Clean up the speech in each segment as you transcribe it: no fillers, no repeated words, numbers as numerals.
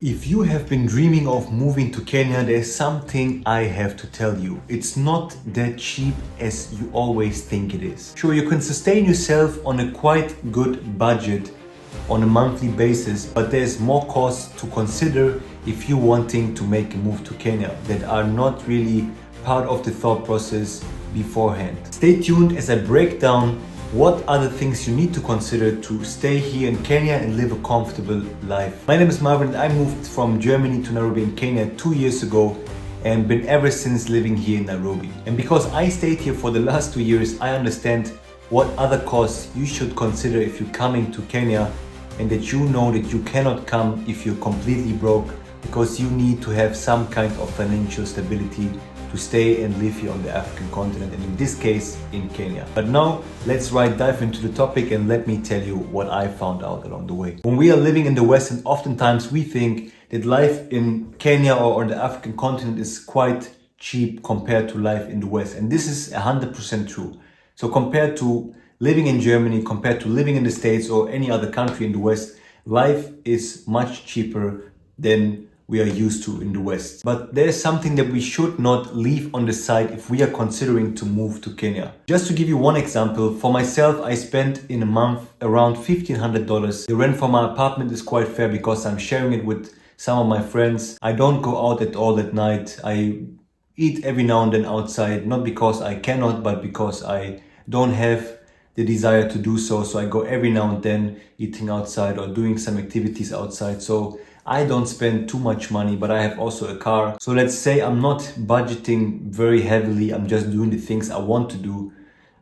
If you have been dreaming of moving to Kenya, there's something I have to tell you. It's not that cheap as you always think it is. Sure, you can sustain yourself on a quite good budget on a monthly basis, but there's more costs to consider if you're wanting to make a move to Kenya that are not really part of the thought process beforehand. Stay tuned as I break down what are the things you need to consider to stay here in Kenya and live a comfortable life. My name is Marvin and I moved from Germany to Nairobi in Kenya 2 years ago and been ever since living here in Nairobi. And because I stayed here for the last 2 years, I understand what other costs you should consider if you're coming to Kenya, and that you know that you cannot come if you're completely broke, because you need to have some kind of financial stability to stay and live here on the African continent, and in this case in Kenya. But now let's dive into the topic and let me tell you what I found out along the way. When we are living in the West, and oftentimes we think that life in Kenya or on the African continent is quite cheap compared to life in the West, and this is 100% true. So compared to living in Germany, compared to living in the States or any other country in the West, life is much cheaper than we are used to in the West. But there's something that we should not leave on the side if we are considering to move to Kenya. Just to give you one example, for myself, I spent in a month around $1,500. The rent for my apartment is quite fair because I'm sharing it with some of my friends. I don't go out at all at night. I eat every now and then outside, not because I cannot, but because I don't have the desire to do so. So I go every now and then eating outside or doing some activities outside. So I don't spend too much money, but I have also a car. So let's say I'm not budgeting very heavily. I'm just doing the things I want to do.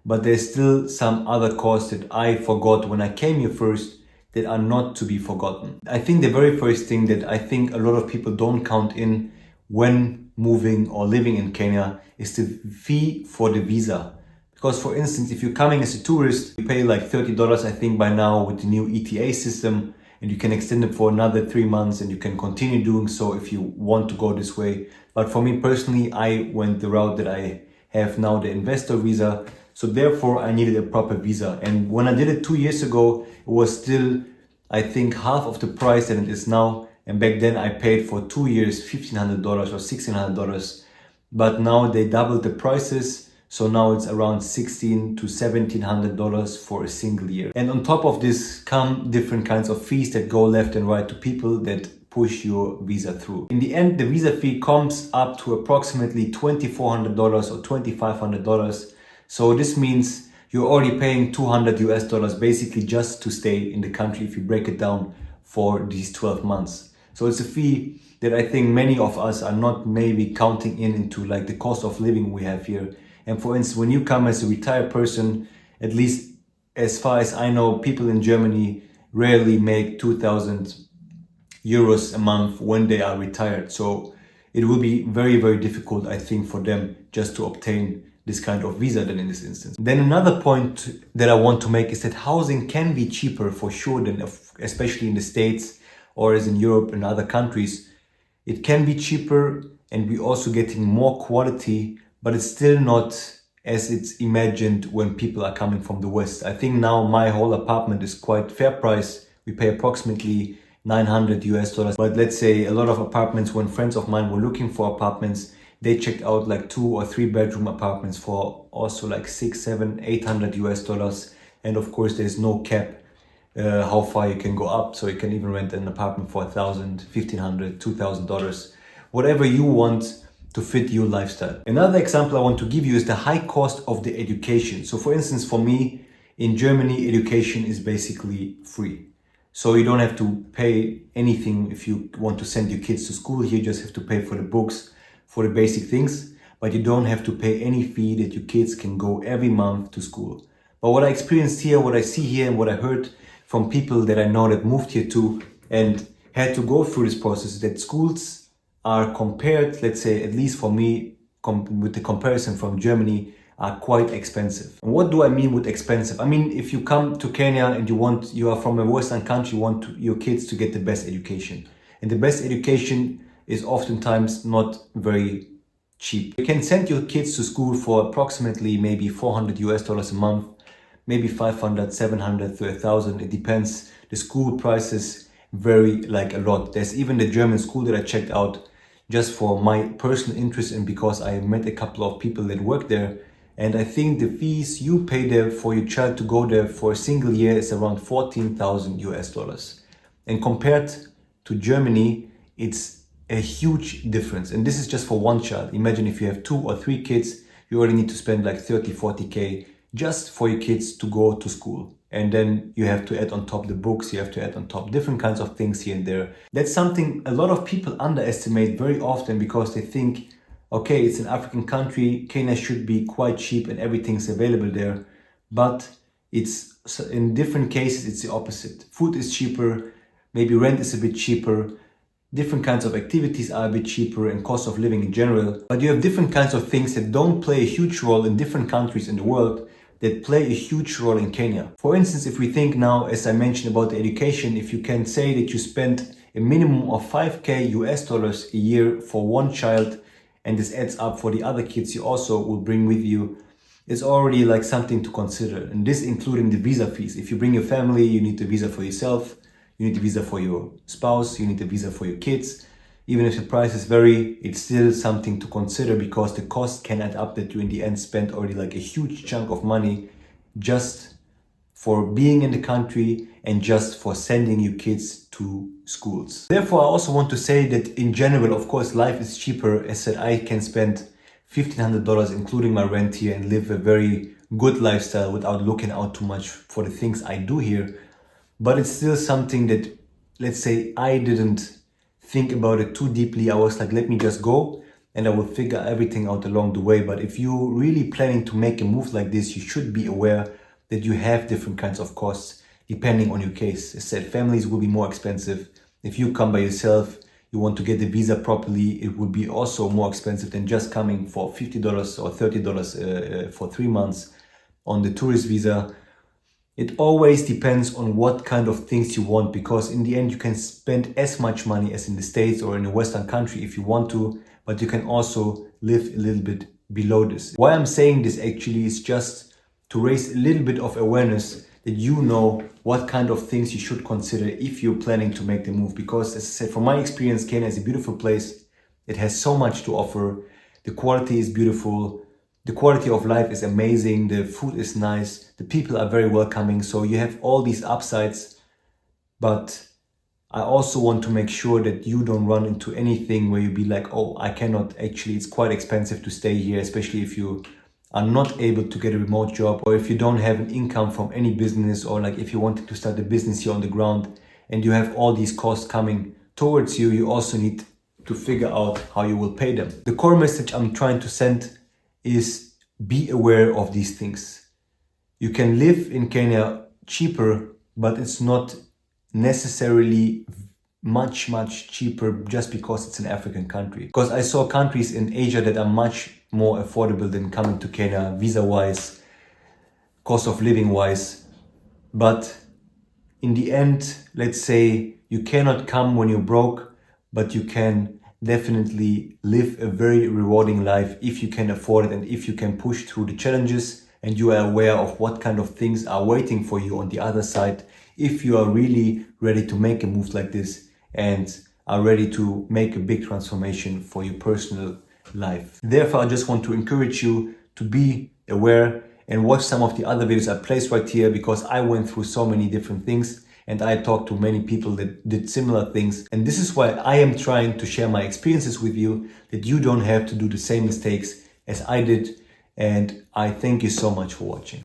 But there's still some other costs that I forgot when I came here first that are not to be forgotten. I think the very first thing that I think a lot of people don't count in when moving or living in Kenya is the fee for the visa. Because for instance, if you're coming as a tourist, you pay like $30, I think by now with the new ETA system, and you can extend it for another 3 months, and you can continue doing so if you want to go this way. But for me personally, I went the route that I have now, the investor visa. So therefore I needed a proper visa. And when I did it 2 years ago, it was still, I think, half of the price that it is now. And back then I paid for 2 years $1,500 or $1,600. But now they doubled the prices. So now it's around $1,600 to $1,700 for a single year. And on top of this come different kinds of fees that go left and right to people that push your visa through. In the end, the visa fee comes up to approximately $2,400 or $2,500. So this means you're already paying $200 basically just to stay in the country if you break it down for these 12 months. So it's a fee that I think many of us are not maybe counting into like the cost of living we have here. And for instance, when you come as a retired person, at least as far as I know, people in Germany rarely make 2,000 euros a month when they are retired. So it will be very, very difficult, I think, for them just to obtain this kind of visa than in this instance. Then another point that I want to make is that housing can be cheaper for sure than, especially in the States or as in Europe and other countries. It can be cheaper and we're also getting more quality, but it's still not as it's imagined when people are coming from the West. I think now my whole apartment is quite fair price. We pay approximately $900. But let's say a lot of apartments, when friends of mine were looking for apartments, they checked out like 2 or 3 bedroom apartments for also like $600, $700, $800. And of course, there's no cap how far you can go up. So you can even rent an apartment for $1,000, $1,500, $2,000, whatever you want to fit your lifestyle. Another example I want to give you is the high cost of the education. So for instance, for me in Germany, education is basically free. So you don't have to pay anything if you want to send your kids to school here. You just have to pay for the books, for the basic things, but you don't have to pay any fee that your kids can go every month to school. But what I experienced here, what I see here, and what I heard from people that I know that moved here too and had to go through this process is that schools are compared, let's say, at least for me, with the comparison from Germany, are quite expensive. And what do I mean with expensive? I mean, if you come to Kenya and you are from a Western country, you want your kids to get the best education. And the best education is oftentimes not very cheap. You can send your kids to school for approximately maybe $400 a month, maybe 500, 700 to 1,000. It depends. The school prices very like a lot. There's even the German school that I checked out just for my personal interest and because I met a couple of people that work there. And I think the fees you pay there for your child to go there for a single year is around 14,000 US dollars. And compared to Germany, it's a huge difference. And this is just for one child. Imagine if you have 2 or 3 kids, you already need to spend like 30, 40K just for your kids to go to school. And then you have to add on top the books, you have to add on top different kinds of things here and there. That's something a lot of people underestimate very often because they think, okay, it's an African country, Kenya should be quite cheap and everything's available there. But it's in different cases, it's the opposite. Food is cheaper, maybe rent is a bit cheaper, different kinds of activities are a bit cheaper and cost of living in general. But you have different kinds of things that don't play a huge role in different countries in the world that play a huge role in Kenya. For instance, if we think now, as I mentioned about the education, if you can say that you spend a minimum of 5K US dollars a year for one child, and this adds up for the other kids you also will bring with you, it's already like something to consider. And this including the visa fees. If you bring your family, you need the visa for yourself, you need a visa for your spouse, you need a visa for your kids. Even if the prices vary, it's still something to consider because the cost can add up that you in the end spend already like a huge chunk of money just for being in the country and just for sending your kids to schools. Therefore, I also want to say that in general, of course, life is cheaper. As I said, I can spend $1,500 including my rent here and live a very good lifestyle without looking out too much for the things I do here. But it's still something that, let's say, I didn't think about it too deeply. I was like, let me just go and I will figure everything out along the way. But if you're really planning to make a move like this, you should be aware that you have different kinds of costs depending on your case. As I said, families will be more expensive. If you come by yourself, you want to get the visa properly, it would be also more expensive than just coming for $50 or $30 for 3 months on the tourist visa. It always depends on what kind of things you want, because in the end you can spend as much money as in the States or in a Western country if you want to, but you can also live a little bit below this. Why I'm saying this actually is just to raise a little bit of awareness that you know what kind of things you should consider if you're planning to make the move. Because as I said, from my experience, Kenya is a beautiful place. It has so much to offer. The quality is beautiful. The quality of life is amazing. The food is nice. The people are very welcoming. So you have all these upsides, but I also want to make sure that you don't run into anything where you be like, oh, I cannot actually, it's quite expensive to stay here, especially if you are not able to get a remote job, or if you don't have an income from any business, or like if you wanted to start a business here on the ground and you have all these costs coming towards you, you also need to figure out how you will pay them. The core message I'm trying to send is be aware of these things. You can live in Kenya cheaper, but it's not necessarily much cheaper just because it's an African country. Because I saw countries in Asia that are much more affordable than coming to Kenya, visa-wise, cost of living-wise. But in the end, let's say you cannot come when you're broke, but you can definitely live a very rewarding life if you can afford it and if you can push through the challenges and you are aware of what kind of things are waiting for you on the other side if you are really ready to make a move like this and are ready to make a big transformation for your personal life. Therefore, I just want to encourage you to be aware and watch some of the other videos I placed right here, because I went through so many different things and I talked to many people that did similar things. And this is why I am trying to share my experiences with you, that you don't have to do the same mistakes as I did. And I thank you so much for watching.